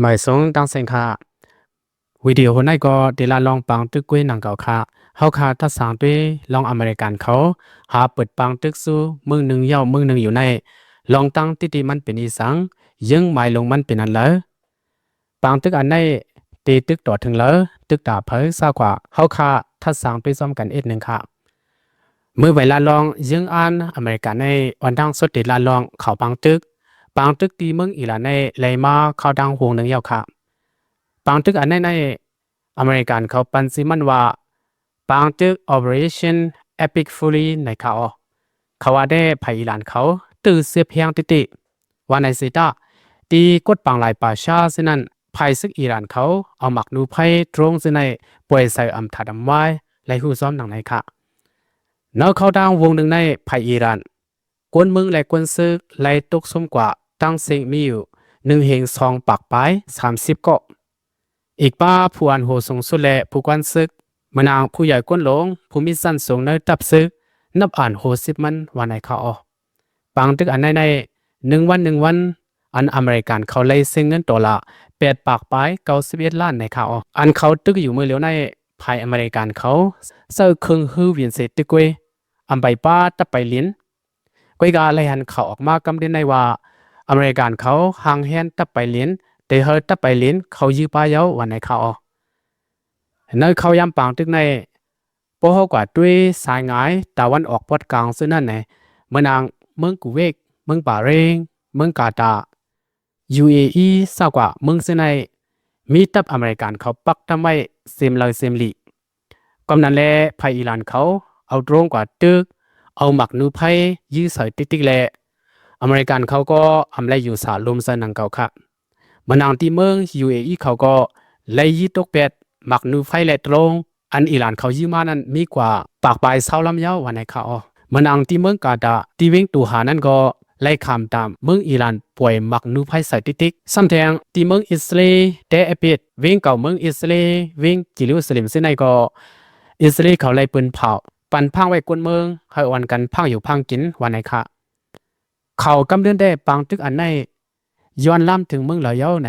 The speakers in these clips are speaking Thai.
หมายสงตั้งเสียงค่ะวิดีโอคนไหนก็เดลาลองปังตึกกวยหนังเก่าค่ะเฮาค่ะทัดสางด้วยลองอเมริกันเขาหาเปิดปังตึกสู้มึงหนึ่งเย่ามึงหนึ่งอยู่ในลองตั้งติติมันเป็นอีสังยังหมายลงมันเป็นอันเลยปังตึกอันในตีตึกต่อถึงเลยตึกดาเผยซากว่าเฮาค่ะทัดสางไปซ้อมกันหนึ่งค่ะเมื่อเวลาลองยังอ่านอเมริกันในวันดังสุดเดลาลองเขาปังตึกตีมึงอีหลาในเลยมาเข้าดังห่วงหนึ่งเย่าค่ะ ปางตึกอันในอเมริกันเขาปันซิมันว่าปางตึก Operation Epic Fury ในเขาว่าได้ภัยอิหร่านเขาตื่อเสียเพียงติว่าในสิตาตีกดปังหลายป่าชาสินั้นภัยซึกอิหร่านเขาเอาหมักนูภัยตรงสิในป่วยใส่อัมถัดไว้และหูซ้อมหนังในค่ะนอกเขาดังวงหนึ่งในภัยอิหร่านกวนมึงและกวนซึกไล่ตกสมกว่าตั้งเสียงมีอยู่1 เฮง 2 ปากปลาย30ก็อีกป้าผู้อันโหสูงสุดและผู้กวนซึกมานางผู้ใหญ่ก้นหลงผู้มีสั้นสูงในตับซึกนับอ่านโหสิบมันวันไหนเขาปังตึกอันใน1 วันอันอเมริกันเขาเลยเซ็งเงินตัวละ8 ปากปลาย91 ล้านในเขาอันเขาตึกอยู่มือเหลียวในภายอเมริกันเขาเซอร์ครึ่งฮือเวียนเสร็จตึกเวอันใบป้าตับไปลิ้นกวยกาเลยหันเขาออกมากำเดินในว่าอเมริกันเขาห่างแหนตับไปลิ้นแต่เฮตับไปลิ้นเขายื้อป้าเย้าวันไหนเขาในเขายำปางตึกในพวกเขากว่าด้วยสายงายตะวันออกปอดกลางซึ่งนั่นไหนเมื่อนางเมืองกูเวกเมืองป่าเรงเมืองกาตา UAE ซากว่าเมืองซึ่งในมีตับอเมริกันเขาปักทำไว้เซมเลยเซมลีกำนั้นแลภัยอิหร่านเขาเอาโดรงกว่าตึกเอาหมักนูไพยื้อใส่ติ๊กแลอเมริกันเขาก็อำไลอยู่สาลมสนังเก่าค่ะเมื่อนางที่เมือง UAE เขาก็ไล่ยีตกเป็ดหมักนูไฟและตรงอันอิหร่านเขายื้อมานั้นมีกว่าปากปลายเศร้าลำยาววันไหนเขาเมื่อนางที่เมืองกาตาที่เวงตูหานั้นก็ไล่คำตามเมืองอิหร่านป่วยหมักนูไฟใส่ติ๊กซ้ำแทงที่เมืองอิสราเอลเดอเปิดเวงเก่าเมืองอิสราเอลเวงจิลิวสลิมซึ่งในก็อิสราเอลเขาไล่ปืนเผาปั่นพังไว้กวนเมืองให้วันกันพังอยู่พังกินวันไหนค่ะเขากำเดินได้ปังตึกอันในย้อนล่ำถึงเมืองเหล่าเย้าใน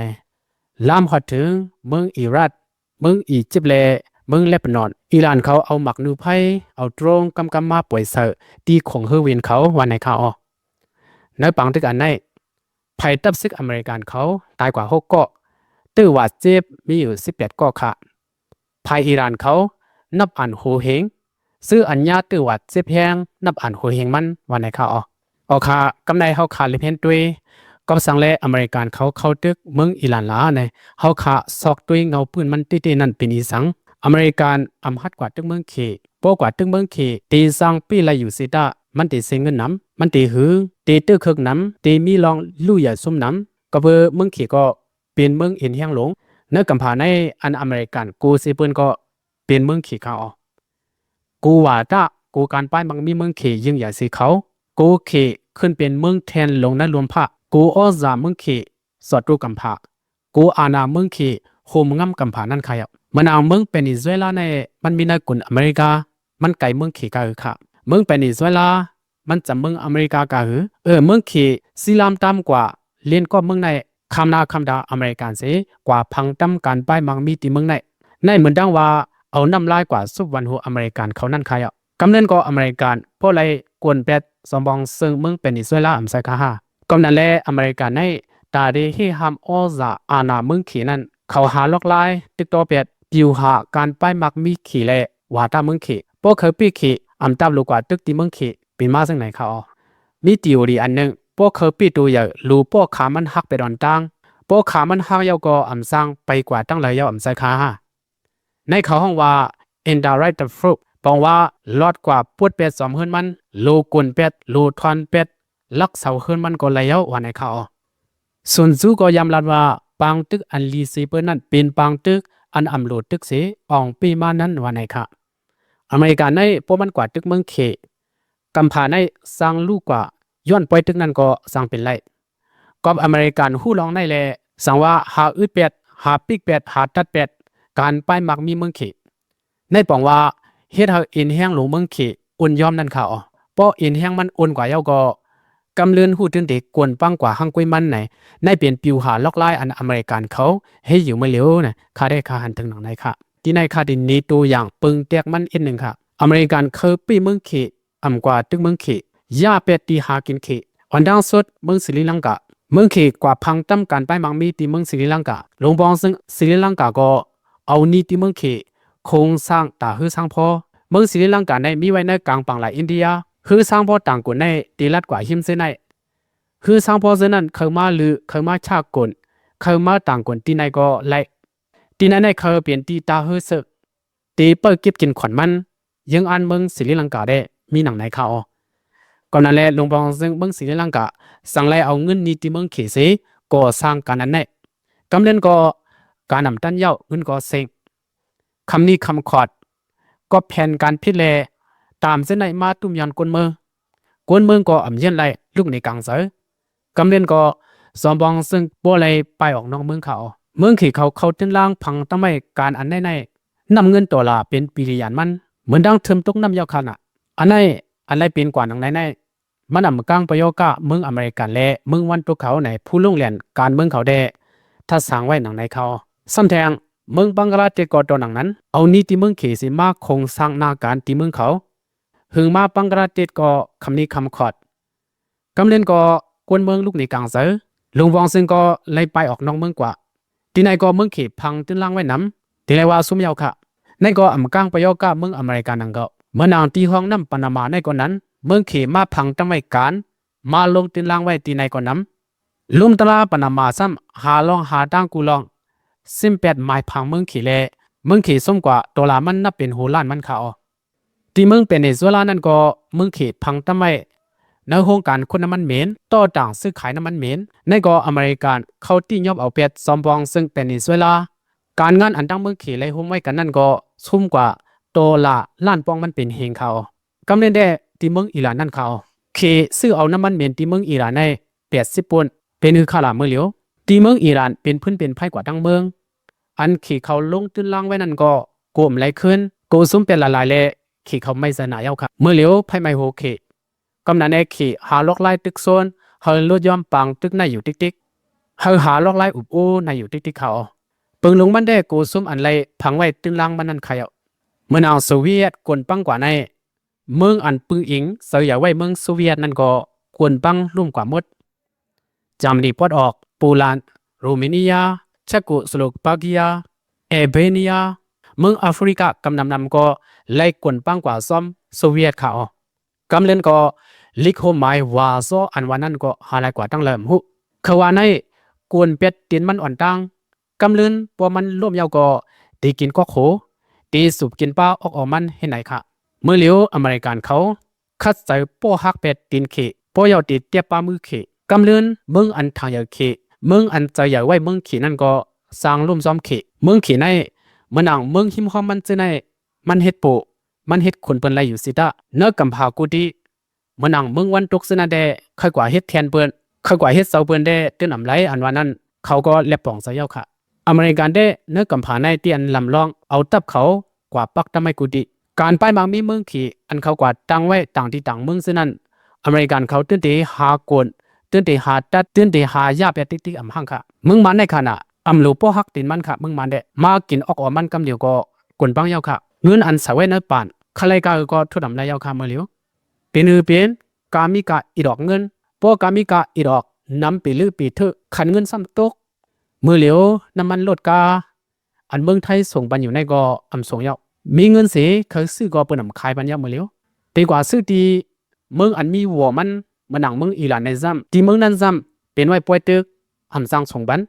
ล่ำหอดถึงเมืองอิรักเมืองอียิปต์และเมืองเลบานอนอิหร่านเขาเอาหมักนูไพเอาโดรงกำมาป่วยเสอตีของเฮอร์วินเขาวันไหนเขาในปังตึกอันในภัยตับซึกอเมริกันเขาตายกว่า6เกาะตื้อว่าเจ็บมีอยู่18เกาะค่ะภัยอิหร่านเขานับอันโหเฮงซื้ออัญญาตื้อว่าเจ็บแหงนับอันโหเฮงมันวันไหนเขาค่ะกำไรเขาขาดลิเพนด้วยก็สั่งและอเมริกันเขาเข้าตึกเมืองอิหร่านล้าในเขาขาซอกด้วยเงาปืนมันตีนั่นเป็นอีสังอเมริกันอำฮัดกว่าตึกเมืองเคโปกว่าตึกเมืองเคตีสังปีละอยู่สิตามันตีเซงเงินน้ำมันตีหือตีตึกเคิกน้ำตีมีลองลู่ใหญ่ซุ่มน้ำก็เบอเมืองเคก็เป็นเมืองเอ็นแห้งหลงเนื้อกำผาในอันอเมริกันกูซีปืนก็เป็นเมืองขี่เขากูว่าตากูการป้ายบางมีเมืองเคยิ่งใหญ่สิเขากูเคขึ้นเป็นเมืองแทนลงในรวมพระกูอ้อซาเมืองเคสอดรูกำผากูอาณาเมืองเคโฮมงำกำผานั่นใครมันเอาเมืองเป็นอิสราเอลในมันมีในกลุ่มอเมริกามันไกลเมืองเคกาหือค่ะเมืองเป็นอิสราเอลมันจะเมืองอเมริกากาหือเมืองเคซีลามตามกว่าเลียนก็เมืองในคำนาคำดาอเมริกันเสกว่าพังตำการป้ายมังมีตีเมืองในเหมือนดังว่าเอาน้ำลายกว่าสุบวันหัวอเมริกันเขานั่นใครกำเนิดก็อเมริกันพวกไรกวนเป็ดสมบองซึ่งเมืองเป็นอิสราเอลอัมไซคาฮากำนั้นแลอเมริกันในตาดีให้ห้ามอ้อซาอาณาเมืองขีนั้นเขาหาล็อกไลติดต่อเป็ดดิวหาการป้ายมักมีขีและวาตาเมืองขีพวกเขาปีขีอัมตับลูกกว่าตึกที่เมืองขีเป็นมาซึ่งไหนเขามีติวดีอันหนึ่งพวกเขาปีตัวใหญ่รู้พวกขามันหักไปดอนตังพวกขามันหักยาวก็อัมสร้างไปกว่าตั้งเลยยาวอัมไซคาฮาในเขาห้องว่า indirect fruit ปองว่าลอดกว่าปวดเป็ด2 เฮือนมันโลกุนเป็ดโลทอนเป็ดลักเสาเฮือนมันก็เลยวันไหนเขาส่วนซูก็ยำลัดว่าปังตึกอันลีซีเปอร์นั้นเป็นปังตึกอันอำโหลดตึกเสอองปีมานั้นวันไหนค่ะอเมริกันในพวกมันกว่าตึกเมืองเคกำผาในสร้างลูกกว่าย้อนปล่อยตึกนั้นก็สร้างเป็นไรก็อเมริกันหู้ลองในแลสั่งว่าหาอึดเป็ดหาปิกเป็ดหาตัดเป็ดการป้ายมักมีเมืองเคในปองว่าเฮ็ดให้อินแห้งหลงเมืองเคอุ่นยอมนั่นค่ะเพราะอินแห้งมันอุ่นกว่าเย้าก็ กำเลือนหูตื่นเด็กกวนปังกว่าห้างกวยมันไหนในเปลี่ยนปิวหาล็อกไล่อันอเมริกันเขาให้อยู่ไม่เร็วนะข้าได้ข้าหันถึงหนังไหนค่ะที่ในข้าดินนี้ตัวอย่างปึงเตียกมันอีกหนึ่งค่ะอเมริกันเคยปีเมืองเขกว่าตึกเมืองเขย่าเป็ดตีหากินเขวันดังสุดเมืองศรีลังกาเมืองเขกว่าพังตั้มการไปมังมีที่เมืองศรีลังกาลงบองซึ่งศรีลังกาก็เอานี่ที่เมืองเขโครงสร้างตาฮือสร้างพอเมืองศรีลังกาในมีไว้ในกลางปังหลายอินเดียฮือสร้างพอต่างกว่าในตีลัดกว่าหิมเส้นในฮือสร้างพอเส้นนั้นเขามาลือเขามาชากลเขามาต่างกว่าที่ในก็ไล่ที่ในเขาเปลี่ยนตีตาฮือสึกตีเปิดเก็บกินขวัญมันยังอันเมืองศรีลังกาได้มีหนังไหนเขาก่อนนั้นแหละลงบองซึ่งเมืองศรีลังกาสั่งไล่เอาเงินนี้ที่เมืองเขเสก่อสร้างการนั้นแน่กำเนิดก็การนำตั้นเย้าเงินก็เซ็งคำนี้คำขอดก็แผนการพิเลตามเส้นในมาตุ้มยันกวนเมืองก็อ่ำเย็นไรลูกในกลางเสือกำเนิดก็สอมบองซึ่งบ่เลยไปออกนอกเมืองเขเขาเต้นล่างพังตั้งไม่การอันในนำเงินตัวละเป็นปีริยานมันเหมือนดังเทิมตกน้ำยาวขนาดอันไรเป็นกว่าหนังในมันนำกลางประโยกะเมืองอเมริกันและเมืองวันตัวเขาในผู้ลงเรียนการเมืองเขาได้ถ้าสร้างไว้หนังในเขาซ้ำแทงเมืองบังกลาเทศก็ตัวหนังนั้นเอานี้ที่เมืองเขสิมาคงสร้างนาการที่เมืองเขาหึงมาบังกลาเทศก็คำนี้คำขอดกำเล่นก็กวนเมืองลูกในกลางเสือลุงวองซึ่งก็ไล่ไปออกนอกเมืองกว่าที่ไหนก็เมืองเขพังตื้นล่างไว้น้ำที่ไรว่าซุ้มยาวค่ะในก็อ่ำกลางประโยกะเมืองอเมริกันนังก็เมื่อนางตีห้องน้ำปานามาในก่อนนั้นเมืองเขมาพังตั้งไว้การมาลงตื้นล่างไว้ที่ไหนก่อนน้ำลุมตลาปานามาซ้ำหาลองหาตั้งกูลอง18 ไม้พังเมืองเขเลเมืองเขส้มกว่าตัวละมันนับเป็นโหล้านมันเขาที่เมืองเป็นเนซุเอลานั่นก็เมืองเขพังตั้งไว้ในโครงการคนน้ำมันเหม็นต่อต่างซื้อขายน้ำมันเหม็นในก็อเมริกันเขาตียอบเอาเปียดซอมบองซึ่งเป็นเนซุเอลาการงานอันตั้งเมืองเขเลยหุ้มไว้กันนั่นก็ซุ่มกว่าตัวละล้านปองมันเป็นเฮงเขากำเนิดได้ที่เมืองอิหร่านนั่นเขาเคซื้อเอาน้ำมันเหม็นที่เมืองอิหร่านใน80 ปอนด์เป็นคือข้าหลามเมื่อเหลียวที่เมืองอิหร่านเป็นพื้นเป็นไพ่กว่าทั้งเมืองอันขี่เขาลงตื้นล่างไว้นั่นก็โกมไหลขึ้นโกซุ่มเป็นละลายเละขี่เขาไม่สนายเอาค่ะเมื่อเหลียวไพ่ไม่โหเคกำนันเอขี่หาล็อกไล่ตึกโซนเฮาลดย่อมปังตึกในอยู่ติ๊กเฮาหาล็อกไล่อุบโอในอยู่ติ๊กเขาเปิงลงมันได้โกซุ่มอันไรพังไว้ตื้นล่างมันนั่นใครเอาเมื่อนางโซเวียตกวนปังกว่าในเมืองอันปึงอิงเสียไว้เมืองโซเวียตนั่นก็กวนปังร่วมกว่ามดจำดีปอดออกโปแลนด์โรมาเนียเชโกสโลวาเกียเอเบเนียเมืองแอฟริกากำนำก็ไล่กวนปังกว่าซ้อมโซเวียตเขากำเล่นก็ลิโคไมวาโซอันวันนั้นก็หาไล่กว่าตั้งเริ่มหุเขาว่าในกวนเป็ดตีนมันอ่อนตั้งกำเล่นพอมันร่วมยาวก็ตีกินก็โขตีสูบกินป้าออกมันให้ไหนค่ะเมื่อเหลียวอเมริกันเขาคัดใส่ป้อฮักเป็ดตีนเขป้อยาวตีเตียป้ามือเขกำเล่นเมืองอันทางยาวเขเมืองอันใจใหญ่ไว้เมืองเขนั่นก็สร้างร่วมซ้อมเขเมืองเขในเมื่อนางเมืองหิมหอมมันจะในมันเฮ็ดโปมันเฮ็ดคนเปิ้นไรอยู่สิตาเนื้อกำพากูดีเมื่อนางเมืองวันตกสนาแดค่อยกว่าเฮ็ดแทนเปิ้นค่อยกว่าเฮ็ดเสาเปิ้นได้ตื้นอำไรอันว่านั้นเขาก็แลบป่องซะยาวค่ะอเมริกันได้เนื้อกำพาในเตียนลำลองเอาตับเขากว่าปักทำไมกูดีการไปบางมีเมืองขี่อันเขากว่าตั้งไว้ต่างที่ต่างเมืองซึ่งนั้นอเมริกันเขาตื้นตีหากวนตื้นตีหาตัดตื้นตีหายาเปียติ๊กอำหังค่ะเมืองมันในขณะอำลูป้อฮักตินมันค่ะเมืองมันได้มากินออกมันกำเดียวก็กวนปังยาวค่ะเงินอันสาวไว้ในป่านใครก็ทุดำไรยาวค่ะเมื่อเหลียวเป็นกามิกาอีดอกเงินป้อกามิกาอีดอกนำปีลือปีเถอะขันเงินซ้ำตกเมื่อเหลียวน้ำมันลดกาอันเมืองไทยส่งปันอยู่ในก็อำส่งยาวมีเงินเสียเขาซื้อก็เปิดนำขายปันยาวเมื่อเหลียวตีกว่าซื้อตีเมืองอันมีหัวมันหนังเมืองอิหร่านในซ้ำที่เมืองนั้นซ้ำเป็นไว้ป่วยตึกหำสร้างส่งบัน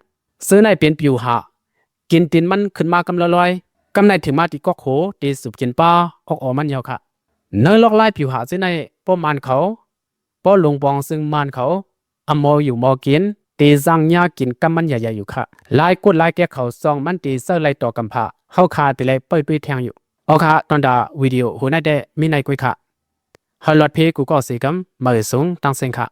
ซื้อในเป็นปิวหากินตินมันขึ้นมากำละลอยกำในถึงมาที่ก็โขตีสุบกินป้าออกมันยาวค่ะเนื้อลอกไล่ผิวหาซึ่งในป้อมันเขาป้อลงปองซึ่งมันเขาอมออยู่มอกินตีจังยากินกำมันใหญ่ๆอยู่ค่ะลายกดลายแก่เขาซองมันตีเสื้อไล่ต่อกำผาเข้าคาตีไล่เปิดด้วยแทงอยู่เอาค่ะตอนดาวิดีโอหัวหน้าได้มีในกุยค่ะฮอลลอดเพกูก็สีกำมาสูงตั้งเสียงค่ะ